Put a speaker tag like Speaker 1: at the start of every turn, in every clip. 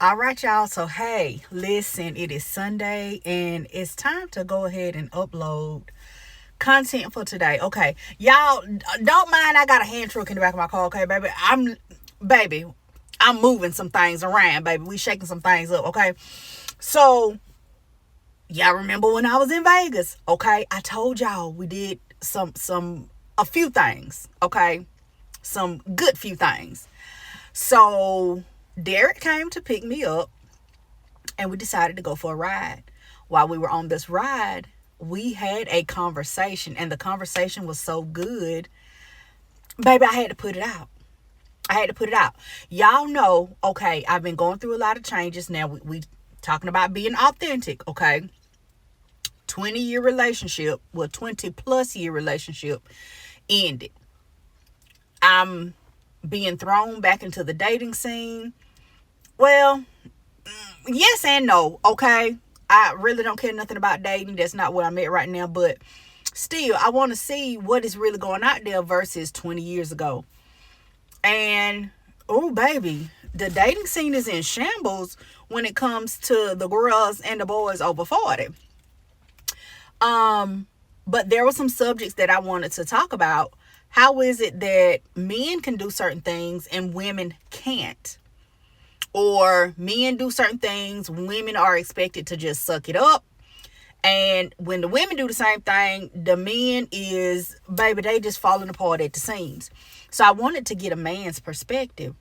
Speaker 1: All right, y'all. So, hey, listen, it is Sunday and it's time to go ahead and upload content for today. Okay, y'all, don't mind. I got a hand truck in the back of my car. Okay, baby, I'm moving some things around, baby. We shaking some things up. Okay, so y'all remember when I was in Vegas? Okay, I told y'all we did a few things. Okay, some good few things. So Derek came to pick me up and we decided to go for a ride. While we were on this ride, we had a conversation, and the conversation was so good, baby, I had to put it out. Y'all know, okay, I've been going through a lot of changes. Now we talking about being authentic, okay? 20-year relationship, 20 plus year relationship ended. I'm being thrown back into the dating scene. Well, yes and no, okay? I really don't care nothing about dating. That's not where I'm at right now. But still, I want to see what is really going out there versus 20 years ago. And, oh, baby, the dating scene is in shambles when it comes to the girls and the boys over 40. But there were some subjects that I wanted to talk about. How is it that men can do certain things and women can't? Or men do certain things, women are expected to just suck it up. And when the women do the same thing, the men is, baby, they just falling apart at the seams. So I wanted to get a man's perspective.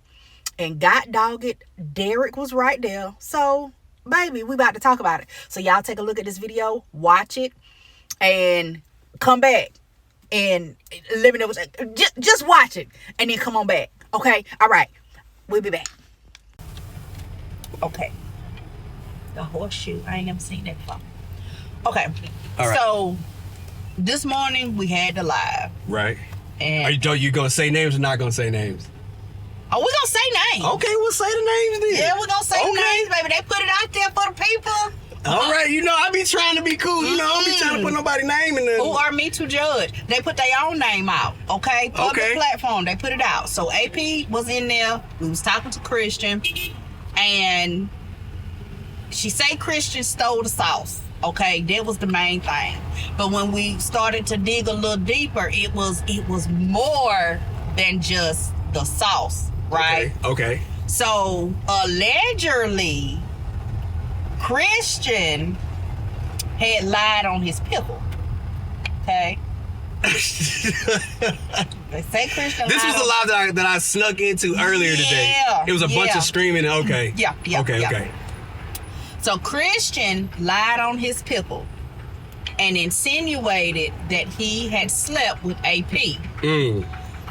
Speaker 1: And God dog it, Derek was right there. So, baby, we about to talk about it. So y'all take a look at this video, watch it, and come back. And let me know. Just watch it. And then come on back. Okay? All right. We'll be back. Okay. The horseshoe. I ain't never seen that before. Okay.
Speaker 2: All right.
Speaker 1: So, this morning we had the live.
Speaker 2: Right.
Speaker 1: And
Speaker 2: Are you going to say names or not going to say names?
Speaker 1: Oh, we're going to say names.
Speaker 2: Okay, we'll say the names then.
Speaker 1: Yeah, we're going to say names, baby. They put it out there for the people.
Speaker 2: All right, I be trying to be cool. I don't be trying to put nobody's name in there.
Speaker 1: Who are me to judge? They put their own name out, okay? Public platform, they put it out. So AP was in there. We was talking to Christian, and she say Christian stole the sauce, okay? That was the main thing. But when we started to dig a little deeper, it was more than just the sauce, right?
Speaker 2: Okay.
Speaker 1: So allegedly, Christian had lied on his pickle. Okay. They say Christian.
Speaker 2: This was a lie that I snuck into earlier today. It was a bunch of screaming. Okay.
Speaker 1: Yeah.
Speaker 2: Okay.
Speaker 1: So Christian lied on his pickle and insinuated that he had slept with AP.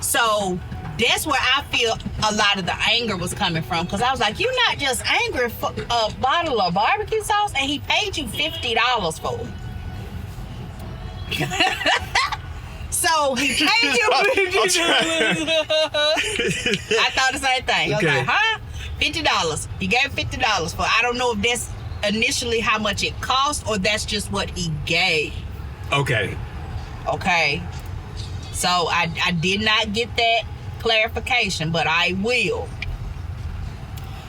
Speaker 1: So that's where I feel a lot of the anger was coming from, because I was like, you're not just angry for a bottle of barbecue sauce, and he paid you $50 for it. So he paid you $50. I thought the same thing. I was like, huh? $50. He gave $50 for. I don't know if that's initially how much it cost or that's just what he gave.
Speaker 2: Okay.
Speaker 1: So I did not get that clarification, but I will.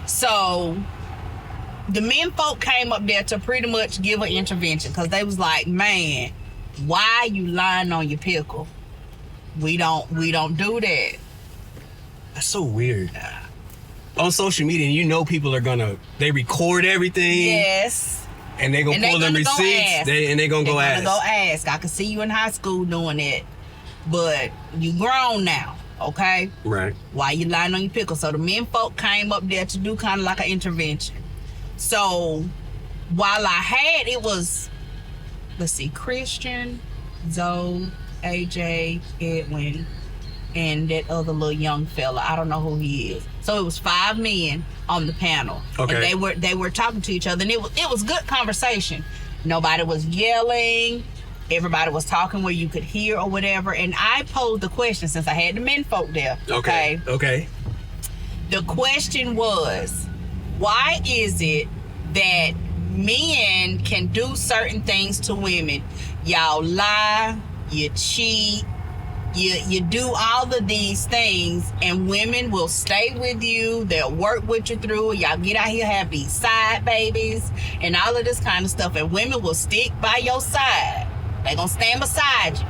Speaker 1: So the men folk came up there to pretty much give an intervention, because they was like, man, why you lying on your pickle? We don't do that.
Speaker 2: That's so weird. On social media, people are they record everything.
Speaker 1: Yes.
Speaker 2: And they gonna pull them receipts. They gonna go ask.
Speaker 1: Go ask. I could see you in high school doing that, but you grown now. Okay?
Speaker 2: Right.
Speaker 1: Why you lying on your pickle? So the men folk came up there to do kind of like an intervention. So while I had, it was, let's see, Christian, Zoe, AJ, Edwin, and that other little young fella. I don't know who he is. So it was 5 men on the panel.
Speaker 2: Okay.
Speaker 1: And they were talking to each other, and it was good conversation. Nobody was yelling. Everybody was talking where you could hear or whatever. And I posed the question, since I had the men folk there.
Speaker 2: Okay.
Speaker 1: The question was, why is it that men can do certain things to women? Y'all lie, you cheat, You do all of these things, and women will stay with you. They'll work with you through it. Y'all get out here, have these side babies, and all of this kind of stuff. And women will stick by your side. They gonna stand beside you.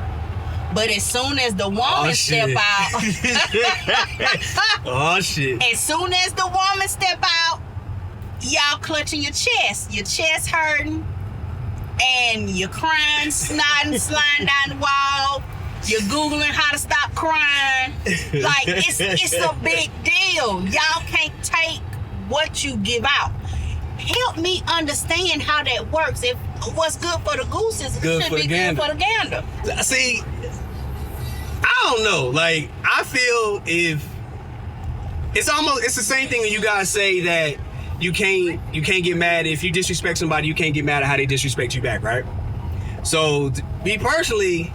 Speaker 1: But as soon as the woman step out,
Speaker 2: oh shit!
Speaker 1: As soon as the woman step out, y'all clutching your chest hurting, and you're crying, snotting, sliding down the wall. You're Googling how to stop crying. Like, it's a big deal. Y'all can't take what you give out. Help me understand how that works. If what's good for the goose is good should be good for the gander.
Speaker 2: See, I don't know. Like, I feel if it's the same thing when you guys say that you can't get mad if you disrespect somebody. You can't get mad at how they disrespect you back, right? So, me personally,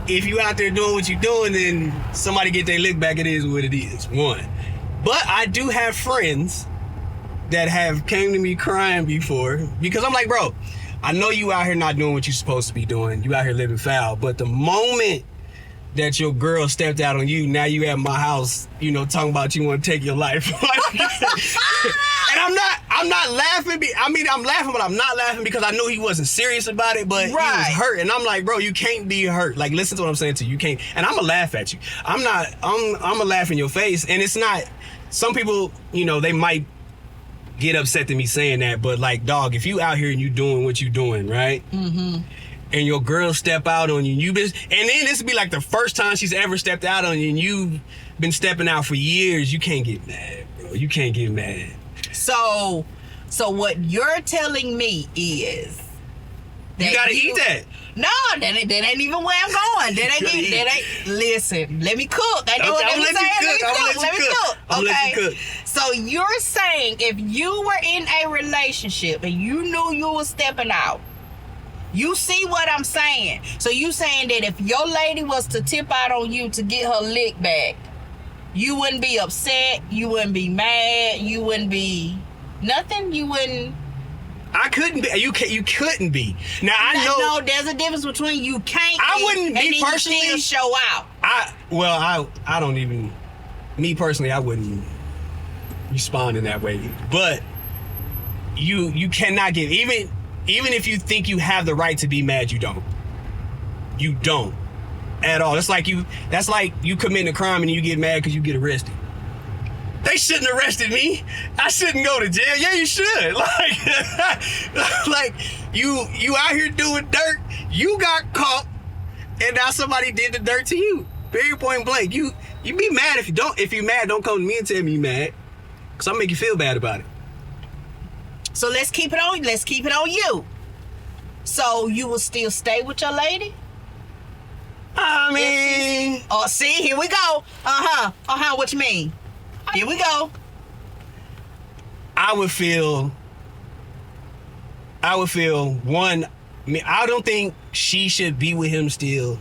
Speaker 2: if you out there doing what you're doing, then somebody get their lick back, it is what it is. One. But I do have friends that have came to me crying before, because I'm like, bro, I know you out here not doing what you're supposed to be doing. You out here living foul. But the moment that your girl stepped out on you, now you at my house, talking about you want to take your life. And I'm not laughing. I'm laughing, but I'm not laughing because I knew he wasn't serious about it, but he was hurt. And I'm like, bro, you can't be hurt. Like, listen to what I'm saying to you. You can't. And I'm going to laugh at you. I'm going to laugh in your face. And it's not, some people, they might get upset to me saying that, but like, dog, if you out here and you doing what you doing, right? Mm-hmm. And your girl step out on you, and then this would be like the first time she's ever stepped out on you, and you've been stepping out for years, you can't get mad, bro. You can't get mad.
Speaker 1: So what you're telling me is
Speaker 2: that you gotta eat that.
Speaker 1: No, that ain't even where I'm going. That ain't. Listen, let me cook. I know what they say. Let me cook. Okay. So you're saying if you were in a relationship and you knew you were stepping out, you see what I'm saying? So you saying that if your lady was to tip out on you to get her lick back, you wouldn't be upset, you wouldn't be mad, you wouldn't be nothing, you wouldn't.
Speaker 2: I couldn't be. You couldn't be. Now I know.
Speaker 1: No, there's a difference between you can't.
Speaker 2: I wouldn't
Speaker 1: be, and
Speaker 2: me
Speaker 1: then
Speaker 2: personally.
Speaker 1: You still show out.
Speaker 2: I don't even. Me personally, I wouldn't respond in that way. But you cannot give even if you think you have the right to be mad, you don't. You don't at all. That's like you committing a crime and you get mad because you get arrested. They shouldn't arrested me. I shouldn't go to jail. Yeah, you should. Like you out here doing dirt. You got caught, and now somebody did the dirt to you. Period, point blank. You be mad if you don't. If you mad, don't come to me and tell me you mad, because I'll make you feel bad about it.
Speaker 1: So let's keep it on you. So you will still stay with your lady?
Speaker 2: I mean,
Speaker 1: see, here we go. What you mean? Here we go.
Speaker 2: I would feel one. I mean, I don't think she should be with him still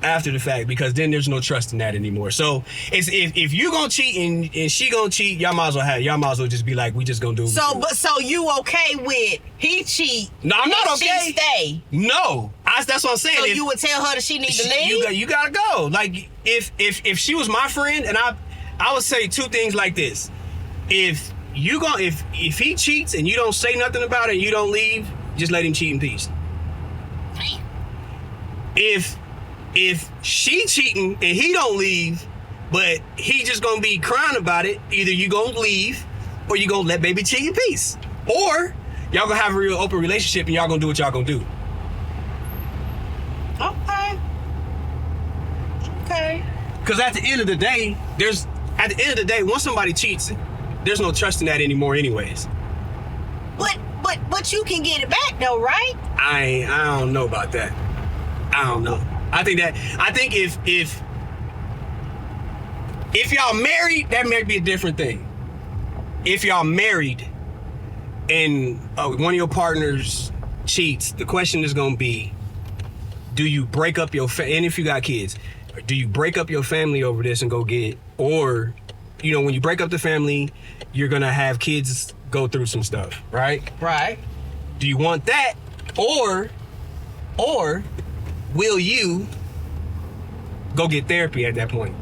Speaker 2: after the fact, because then there's no trust in that anymore. So it's if you gonna cheat and she gonna cheat, y'all might as well just be like, we just gonna do it.
Speaker 1: So you okay with he cheat?
Speaker 2: No, I'm not okay.
Speaker 1: She stay?
Speaker 2: No, that's what I'm saying.
Speaker 1: So you would tell her that she needs to leave?
Speaker 2: You gotta go. Like if she was my friend, and I would say two things like this: if he cheats and you don't say nothing about it, and you don't leave, just let him cheat in peace.
Speaker 1: Damn.
Speaker 2: If she cheating and he don't leave, but he just gonna be crying about it, either you gonna leave or you gonna let baby cheat in peace, or y'all gonna have a real open relationship and y'all gonna do what y'all gonna do.
Speaker 1: Okay.
Speaker 2: Because at the end of the day, once somebody cheats, there's no trust in that anymore anyways.
Speaker 1: But you can get it back though, right?
Speaker 2: I don't know about that. I don't know. I think if y'all married, that may be a different thing. If y'all married and one of your partners cheats, the question is going to be, do you break up and if you got kids, do you break up your family over this and go get, or, when you break up the family, you're going to have kids go through some stuff, right?
Speaker 1: Right.
Speaker 2: Do you want that? Or will you go get therapy at that point.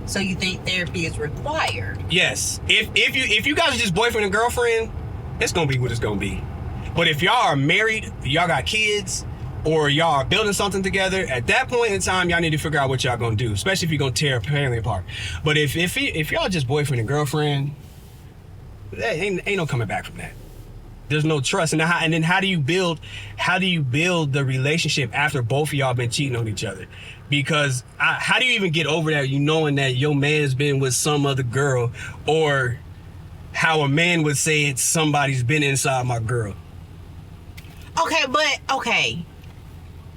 Speaker 1: So you think therapy is required?
Speaker 2: Yes. If you guys are just boyfriend and girlfriend, it's gonna be what it's gonna be. But if y'all are married, y'all got kids, or y'all are building something together, at that point in time, y'all need to figure out what y'all gonna do, especially if you're gonna tear a family apart. But if y'all just boyfriend and girlfriend, ain't no coming back from that. There's no trust. And then how do you build the relationship after both of y'all been cheating on each other? Because how do you even get over that, you knowing that your man's been with some other girl, or how a man would say it's somebody's been inside my girl?
Speaker 1: Okay.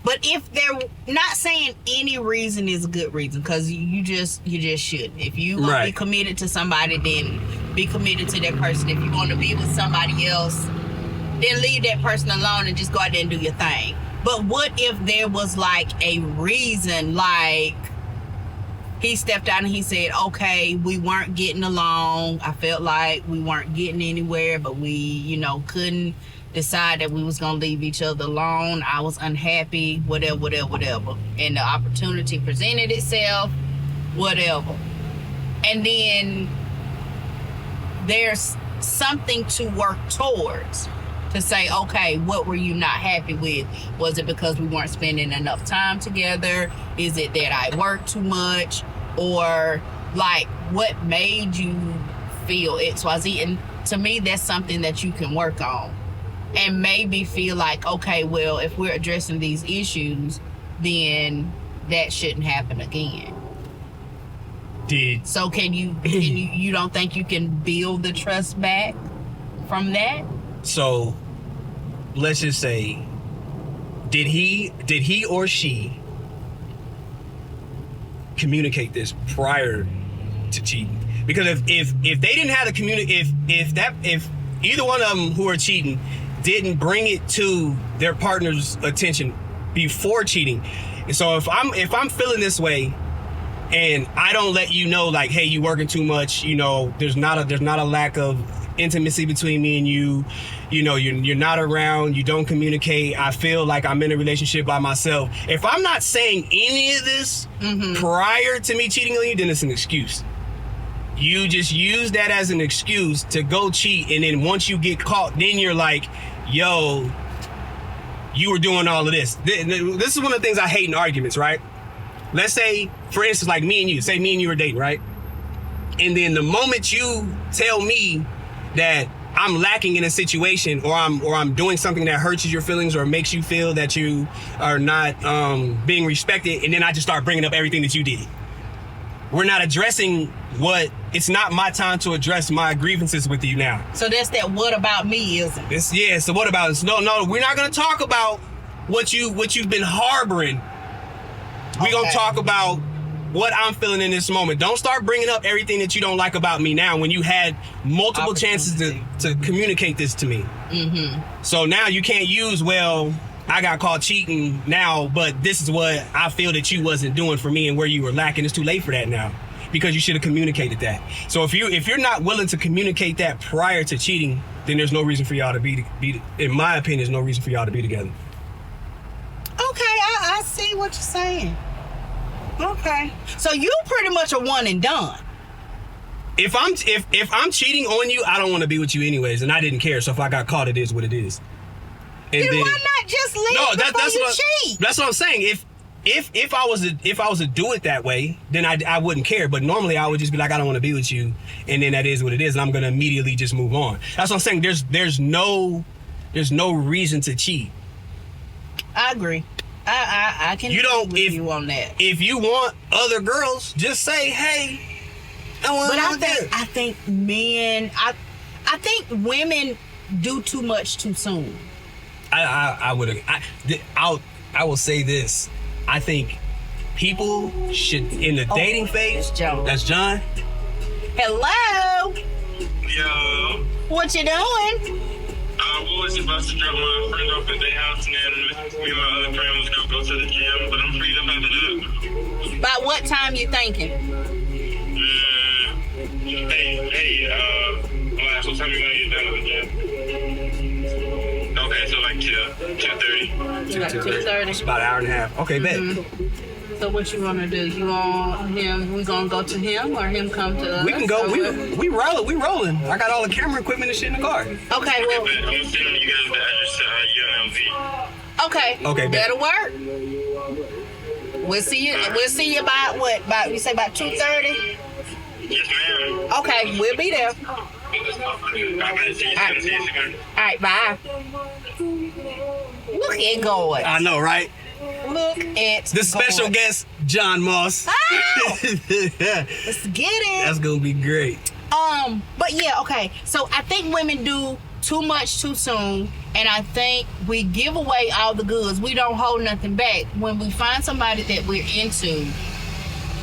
Speaker 1: But if they're not saying any reason is a good reason, because you just shouldn't. If you want to be committed to somebody, then be committed to that person. If you want to be with somebody else, then leave that person alone and just go out there and do your thing. But what if there was like a reason, like he stepped out and he said, okay, we weren't getting along. I felt like we weren't getting anywhere, but we, couldn't decide that we was going to leave each other alone. I was unhappy, whatever. And the opportunity presented itself, whatever. And then there's something to work towards. To say, okay, what were you not happy with? Was it because we weren't spending enough time together? Is it that I worked too much? Or like, what made you feel XYZ? And to me, that's something that you can work on. And maybe feel like, okay, well, if we're addressing these issues, then that shouldn't happen again. So can you don't think you can build the trust back from that?
Speaker 2: So let's just say, did he or she communicate this prior to cheating? Because if they didn't have the if either one of them who are cheating didn't bring it to their partner's attention before cheating, and so if I'm feeling this way and I don't let you know, like, hey, you working too much, there's not a lack of intimacy between me and you, you're not around, you don't communicate, I feel like I'm in a relationship by myself. If I'm not saying any of this prior to me cheating on you, then it's an excuse. You just use that as an excuse to go cheat, and then once you get caught, then you're like, yo, you were doing all of this. This is one of the things I hate in arguments, right? Let's say, for instance, like me and you were dating, right? And then the moment you tell me that I'm lacking in a situation, or I'm doing something that hurts your feelings or makes you feel that you are not being respected, and then I just start bringing up everything that you did. We're not addressing it's not my time to address my grievances with you now.
Speaker 1: So that's that what about me, isn't it?
Speaker 2: So what about us? No, we're not going to talk about what you've been harboring. We're going to talk about what I'm feeling in this moment. Don't start bringing up everything that you don't like about me now when you had multiple chances to communicate this to me. So now you can't use, well, I got caught cheating now, but this is what I feel that you wasn't doing for me and where you were lacking. It's too late for that now, because you should have communicated that. So if you're not willing to communicate that prior to cheating, then there's no reason for y'all to be in my opinion, there's no reason for y'all to be together.
Speaker 1: Okay, I see what you're saying. Okay, so you pretty much a one and done.
Speaker 2: If I'm cheating on you, I don't want to be with you anyways, and I didn't care. So if I got caught, it is what it is. And
Speaker 1: then why not just leave before you cheat?
Speaker 2: That's what I'm saying. If I was to do it that way, then I wouldn't care. But normally I would just be like, I don't want to be with you, and then that is what it is, and I'm gonna immediately just move on. That's what I'm saying. There's no reason to cheat.
Speaker 1: I agree. I can agree with you on that.
Speaker 2: If you want other girls, just say, hey,
Speaker 1: I think men, I think women do too much too soon.
Speaker 2: I will say this. I think people should, in the dating phase. That's John.
Speaker 1: Hello.
Speaker 3: Yo.
Speaker 1: What you doing?
Speaker 3: I was about to drop my friend off at their house, and then me and my other friend was gonna go to the gym, but I'm freed up after that.
Speaker 1: About what time you thinking?
Speaker 3: Last, what time you gonna get done with the gym? Okay, so like 2:30.
Speaker 1: 2:30.
Speaker 2: It's about an hour and a half. Okay, bet.
Speaker 1: So what you want to do? You want him? We gonna go to him or him come to us?
Speaker 2: We can go. We rolling. We rolling. I got all the camera equipment and shit in the car.
Speaker 1: Okay.
Speaker 3: Well,
Speaker 1: Well.
Speaker 3: I'm sending you guys the address to UNLV.
Speaker 1: Okay.
Speaker 2: Okay,
Speaker 1: That'll work. We'll see you. We'll see you about what? About you say about 2:30?
Speaker 3: Yes, ma'am.
Speaker 1: Okay. We'll be there.
Speaker 3: I'm gonna see you soon.
Speaker 1: All right. Bye. Look at going.
Speaker 2: I know, right?
Speaker 1: Look at
Speaker 2: The special
Speaker 1: going.
Speaker 2: guest, John Moss.
Speaker 1: Ow! Let's get it.
Speaker 2: That's gonna be great.
Speaker 1: But yeah, okay. So I think women do too much too soon, and I think we give away all the goods. We don't hold nothing back. When we find somebody that we're into,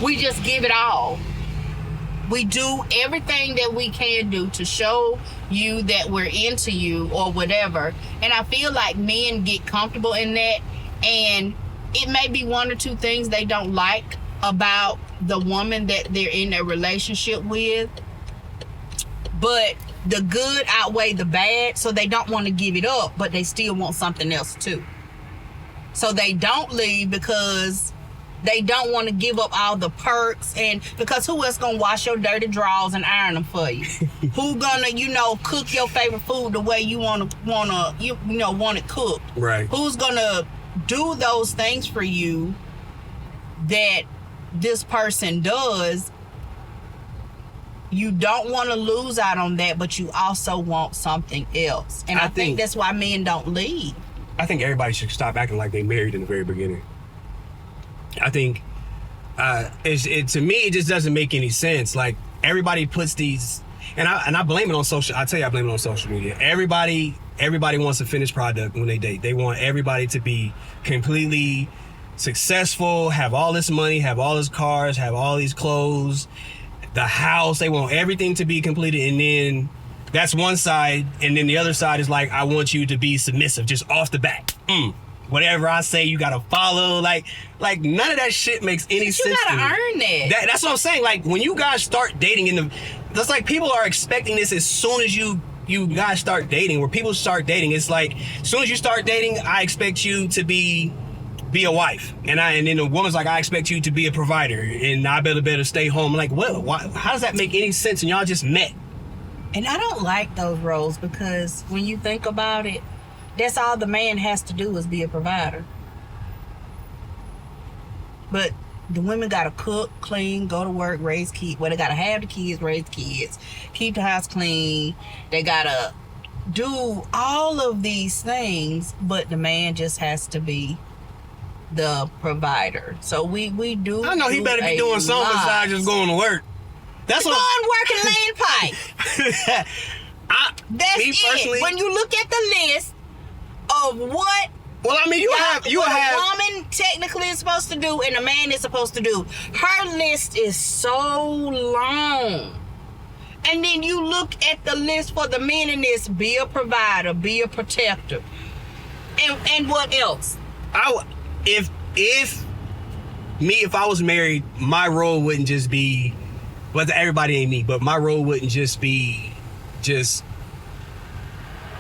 Speaker 1: we just give it all. We do everything that we can do to show you that we're into you or whatever. And I feel like men get comfortable in that, and it may be one or two things they don't like about the woman that they're in a relationship with, but the good outweigh the bad, so they don't want to give it up, but they still want something else too. So they don't leave because they don't want to give up all the perks, and because who else gonna wash your dirty drawers and iron them for you? Who gonna, cook your favorite food the way you want it cooked?
Speaker 2: Right.
Speaker 1: Who's gonna do those things for you that this person does? You don't want to lose out on that, but you also want something else. And I think that's why men don't leave.
Speaker 2: I think everybody should stop acting like they married in the very beginning. I think to me it just doesn't make any sense. Like, everybody puts these, and I blame it on social. I tell you, I blame it on social media. Everybody wants a finished product when they date. They want everybody to be completely successful, have all this money, have all these cars, have all these clothes, the house. They want everything to be completed, and then that's one side, and then the other side is like, I want you to be submissive just off the bat. Whatever I say, you gotta follow. Like none of that shit makes any sense.
Speaker 1: You gotta
Speaker 2: to me.
Speaker 1: earn that.
Speaker 2: That's what I'm saying. Like, when you guys start dating, that's like people are expecting this as soon as you guys start dating. Where people start dating, it's like, as soon as you start dating, I expect you to be a wife, and then the woman's like, I expect you to be a provider, and I better stay home. I'm like, what? Why, how does that make any sense? And y'all just met.
Speaker 1: And I don't like those roles, because when you think about it, that's all the man has to do is be a provider. But the women gotta cook, clean, go to work, raise kids. Well, they gotta have the kids, raise kids, keep the house clean. They gotta do all of these things, but the man just has to be the provider. So we do.
Speaker 2: I know he better be doing something besides just going to work. That's
Speaker 1: going
Speaker 2: what
Speaker 1: to work and laying pipe. That's it. When you look at the list of what,
Speaker 2: well, I mean, you have
Speaker 1: a woman technically is supposed to do and a man is supposed to do, her list is so long. And then you look at the list for the men in this: be a provider, be a protector, and what else? If
Speaker 2: I was married, my role wouldn't just be, whether everybody ain't me, but my role wouldn't just be just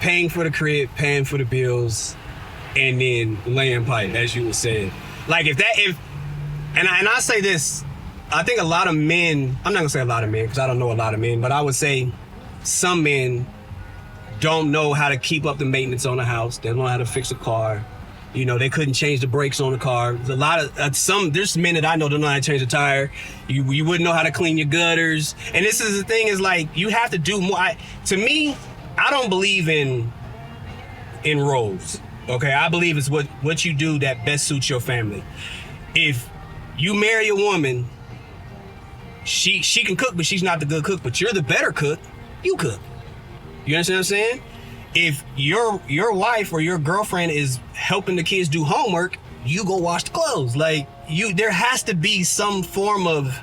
Speaker 2: paying for the crib, paying for the bills, and then laying pipe, as you were saying. Like, and I say this, I think a lot of men, I'm not gonna say a lot of men because I don't know a lot of men, but I would say some men don't know how to keep up the maintenance on the house. They don't know how to fix a car. They couldn't change the brakes on the car. There's a lot of there's men that I know don't know how to change a tire. You wouldn't know how to clean your gutters. And this is the thing, is like, you have to do more. To me, I don't believe in roles. Okay, I believe it's what you do that best suits your family. If you marry a woman, she can cook, but she's not the good cook. But you're the better cook. You cook. You understand what I'm saying? If your wife or your girlfriend is helping the kids do homework, you go wash the clothes. Like, there has to be some form of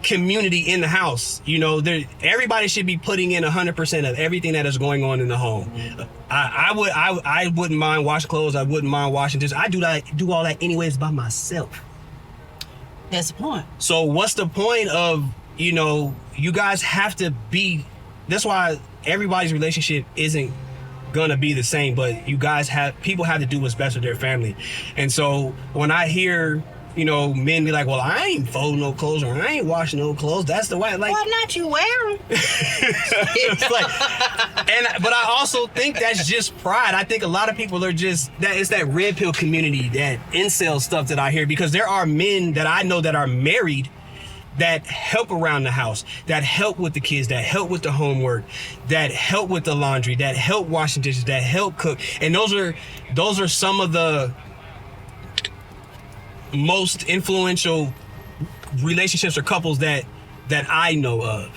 Speaker 2: community in the house. Everybody should be putting in 100% of everything that is going on in the home. I wouldn't mind washing clothes. I wouldn't mind washing dishes. I do all that anyways by myself.
Speaker 1: That's the point.
Speaker 2: So what's the point of, you guys have to be, that's why everybody's relationship isn't gonna be the same, but people have to do what's best for their family. And so when I hear you know, men be like, well, I ain't folding no clothes or I ain't washing no clothes. That's the way. Like,
Speaker 1: Why not you wear them?
Speaker 2: it's like, but I also think that's just pride. I think a lot of people are just that. It's that red pill community, that incel stuff that I hear, because there are men that I know that are married that help around the house, that help with the kids, that help with the homework, that help with the laundry, that help washing dishes, that help cook, and those are some of the most influential relationships or couples that I know of.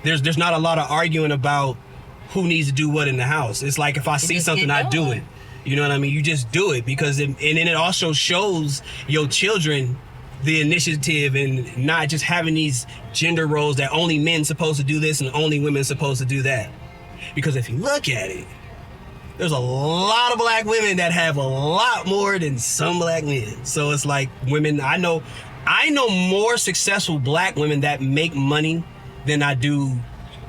Speaker 2: There's not a lot of arguing about who needs to do what in the house. It's like if I see something, I do it. You know what I mean? You just do it because and then it also shows your children the initiative and not just having these gender roles that only men supposed to do this and only women supposed to do that. Because if you look at it, there's a lot of black women that have a lot more than some black men. So it's like women, I know more successful black women that make money than I do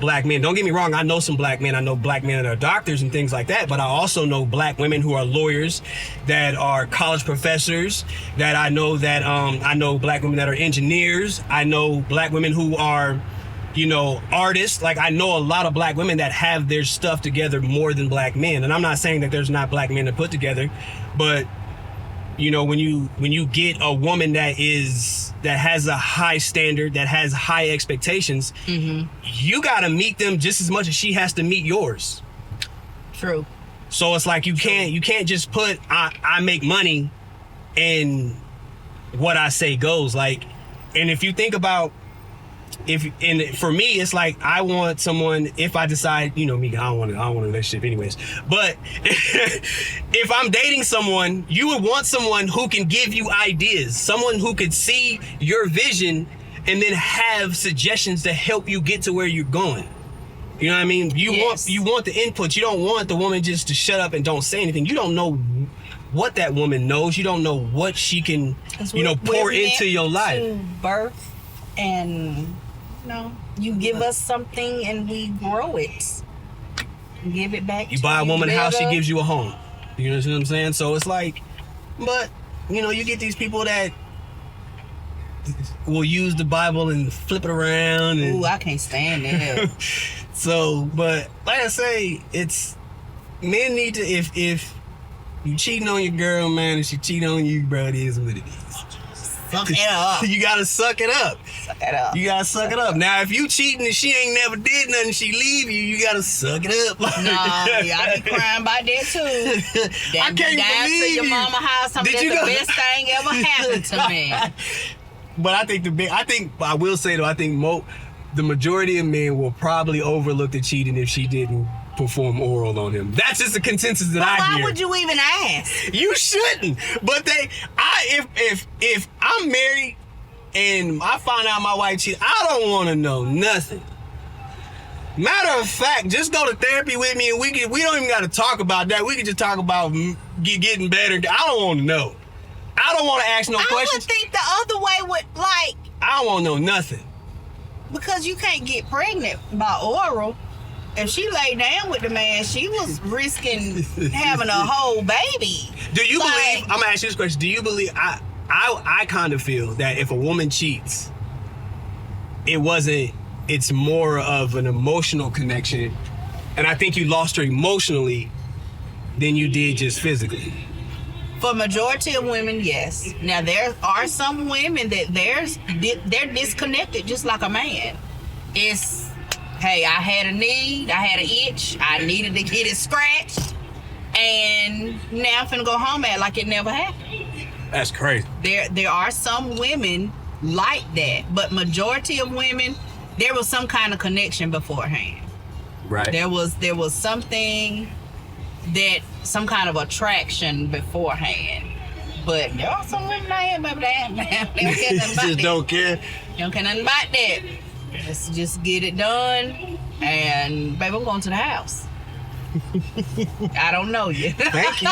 Speaker 2: black men. Don't get me wrong, I know some black men. I know black men that are doctors and things like that, but I also know black women who are lawyers, that are college professors, that I know black women that are engineers. I know black women who are, you know, artists. Like, I know a lot of black women that have their stuff together more than black men. And I'm not saying that there's not black men to put together, but you know, when you get a woman that has a high standard, that has high expectations, you gotta meet them just as much as she has to meet yours.
Speaker 1: True.
Speaker 2: So it's like you can't just put I make money and what I say goes. Like, and if you think about for me, it's like I want someone, if I decide, you know me, I don't want a relationship anyways. But if I'm dating someone, you would want someone who can give you ideas, someone who could see your vision and then have suggestions to help you get to where you're going. You know what I mean? You want the input. You don't want the woman just to shut up and don't say anything. You don't know what that woman knows. You don't know what she can, pour into your life.
Speaker 1: To birth and you give us something and we grow it. Give it back.
Speaker 2: You buy a woman a house, she gives you a home. You know what I'm saying? So it's like, but you get these people that will use the Bible and flip it around. And,
Speaker 1: ooh, I can't stand that.
Speaker 2: So, but like I say, it's men need to, if you cheating on your girl, man, and she cheating on you, bro, it is what it is.
Speaker 1: Suck it up.
Speaker 2: You gotta suck it up.
Speaker 1: Suck it up.
Speaker 2: You gotta suck it up. Now, if you cheating and she ain't never did nothing, she leave you, you gotta suck it up.
Speaker 1: No, I be crying about that too.
Speaker 2: I can't
Speaker 1: down
Speaker 2: believe
Speaker 1: to your
Speaker 2: you.
Speaker 1: mama house. That's the best thing ever happened to me.
Speaker 2: But I think I will say though, I think the majority of men will probably overlook the cheating if she didn't perform oral on him. That's just the consensus that I hear.
Speaker 1: Why would you even ask?
Speaker 2: You shouldn't. But if I'm married and I find out my wife cheated, I don't want to know nothing. Matter of fact, just go to therapy with me and we don't even got to talk about that. We can just talk about getting better. I don't want to know. I don't want to ask no questions.
Speaker 1: I would think the other way would, like...
Speaker 2: I don't want to know nothing.
Speaker 1: Because you can't get pregnant by oral. If she laid down with the man, she was risking having a whole baby.
Speaker 2: Do you believe... I'm going to ask you this question. Do you believe... I kind of feel that if a woman cheats, it's more of an emotional connection. And I think you lost her emotionally than you did just physically.
Speaker 1: For majority of women, yes. Now, there are some women that they're disconnected just like a man. It's, hey, I had a need, I had an itch, I needed to get it scratched, and now I'm finna go home at like it never happened.
Speaker 2: That's crazy.
Speaker 1: There are some women like that, but majority of women, there was some kind of connection beforehand.
Speaker 2: Right.
Speaker 1: There was something that, some kind of attraction beforehand. But there are some women out here, baby, they don't care nothing about
Speaker 2: just
Speaker 1: that.
Speaker 2: don't care.
Speaker 1: They don't care nothing about that. Let's just get it done, and baby, I'm going to the house. I don't know you.
Speaker 2: Thank you.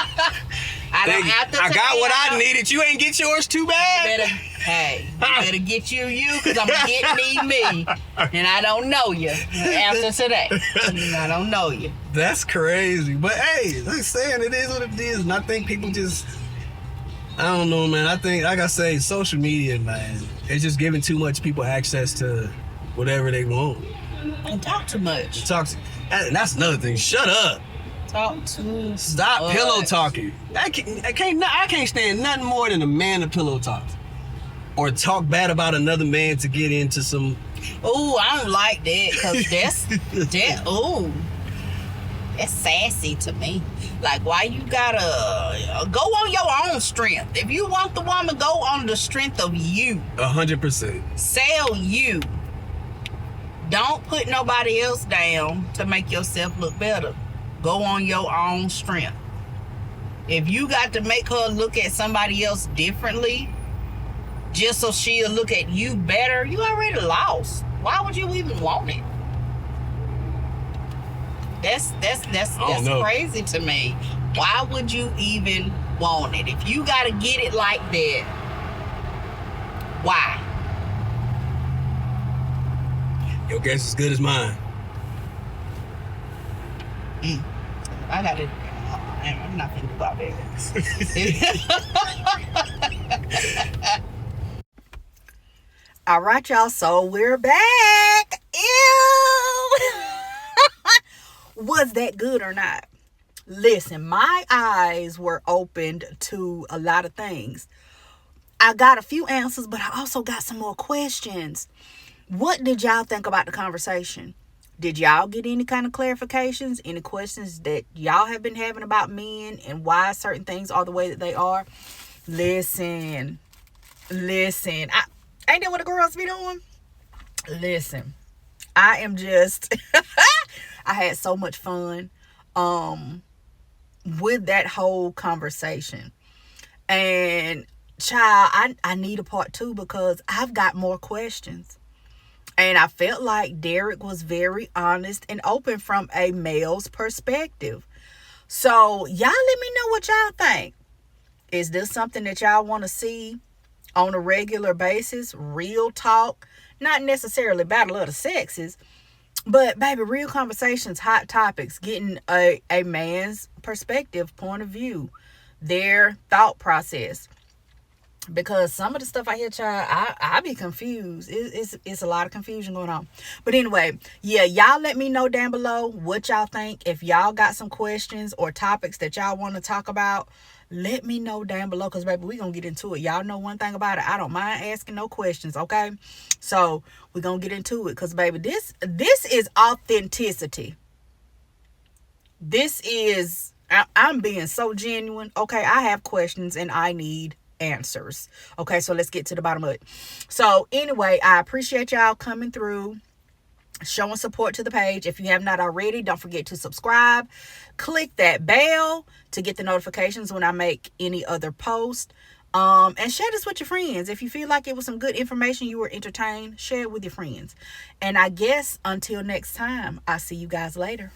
Speaker 2: I got what I needed. You ain't get yours too bad.
Speaker 1: You better get you, because I'm going to get me. And I don't know you after today. I don't know you.
Speaker 2: That's crazy. But hey, like saying, it is what it is. And I think people just, I don't know, man. I think, like I say, social media, man, it's just giving too much people access to whatever they want.
Speaker 1: And talk too much.
Speaker 2: That's another thing. Shut up.
Speaker 1: Talk too
Speaker 2: Stop
Speaker 1: much.
Speaker 2: pillow talking. I can't stand nothing more than a man to pillow talk. Or talk bad about another man to get into some...
Speaker 1: Oh, I don't like that, because that's sassy to me. Like, why you gotta go on your own strength? If you want the woman, go on the strength of you.
Speaker 2: 100%.
Speaker 1: Sell you. Don't put nobody else down to make yourself look better. Go on your own strength. If you got to make her look at somebody else differently just so she'll look at you better, you already lost. Why would you even want it? That's crazy to me. Why would you even want it? If you gotta get it like that, why?
Speaker 2: Your guess is as good as mine.
Speaker 1: I gotta. I'm not thinking about that. All right, y'all. So we're back. Ew. Was that good or not? Listen, my eyes were opened to a lot of things. I got a few answers, but I also got some more questions. What did y'all think about the conversation? Did y'all get any kind of clarifications? Any questions that y'all have been having about men and why certain things are the way that they are? Listen. Ain't that what the girls be doing? Listen. I am just... I had so much fun with that whole conversation. And child, I need a part 2 because I've got more questions. And I felt like Derrick was very honest and open from a male's perspective. So y'all let me know what y'all think. Is this something that y'all want to see on a regular basis? Real talk, not necessarily battle of the sexes, but baby, real conversations, hot topics, getting a man's perspective, point of view, their thought process. Because some of the stuff I hear, child, I be confused. It's a lot of confusion going on. But anyway, yeah, y'all let me know down below what y'all think. If y'all got some questions or topics that y'all want to talk about, let me know down below. Because, baby, we going to get into it. Y'all know one thing about it. I don't mind asking no questions, okay? So, we going to get into it. Because, baby, this is authenticity. This is... I'm being so genuine. Okay, I have questions and I need answers. Okay, so let's get to the bottom of it. So anyway, I appreciate y'all coming through, showing support to the page. If you have not already, don't forget to subscribe. Click that bell to get the notifications when I make any other post. And share this with your friends. If you feel like it was some good information, you were entertained, share it with your friends. And I guess until next time, I'll see you guys later.